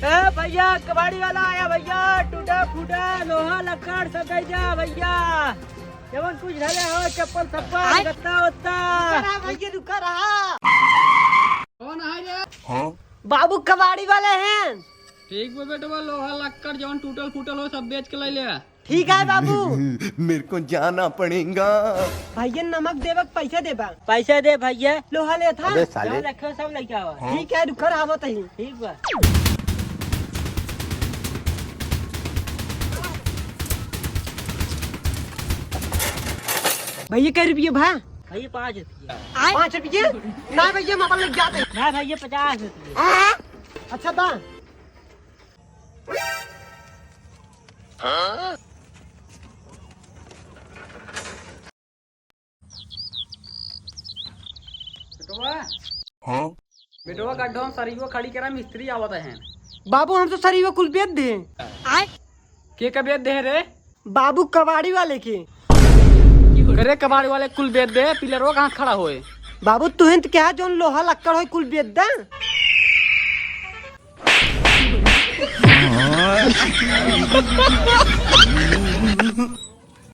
भैया कबाड़ी वाला आया भैया, टूटा फूटा लोहा लक्कड़ सब दे जा भैया। जवन कुछ ढले हो चप्पल सप्पल गत्ता वत्ता भैया रुका रहा। कौन है रे? हाँ? बाबू कबाड़ी वाले हैं। ठीक बा बेटवा, लोहा लक्कड़ जवन टूटल फूटल हो सब बेच के ले ले। ठीक है बाबू। मेरे को जाना पड़ेगा। भैया नमक देवक पैसे देबा। पैसे दे भैया। लोहा ले था अबे साले। रखो सब लेके आओ। ठीक है रुका रहा तही। ठीक बा भैया कै रुपये भा? भैया 5 रुपये। 5 रुपये? ना भैया मोबाइल लग जाते। ना भैया 50 रुपये। अच्छा बा। बेटवा हाँ? बेटवा गड्ढा में सरियो खड़ी करा, मिस्त्री आवत है। बाबू हम तो सरी वो कुल बेच दे। के का बेच दे रे? बाबू कबाड़ी वाले के। करे कबाड़ी वाले कुल बेच दे, पिलरो कहाँ खड़ा होए? बाबू तुहन तो क्या जोन लोहा लक्कड़ हो कुल बेच दे।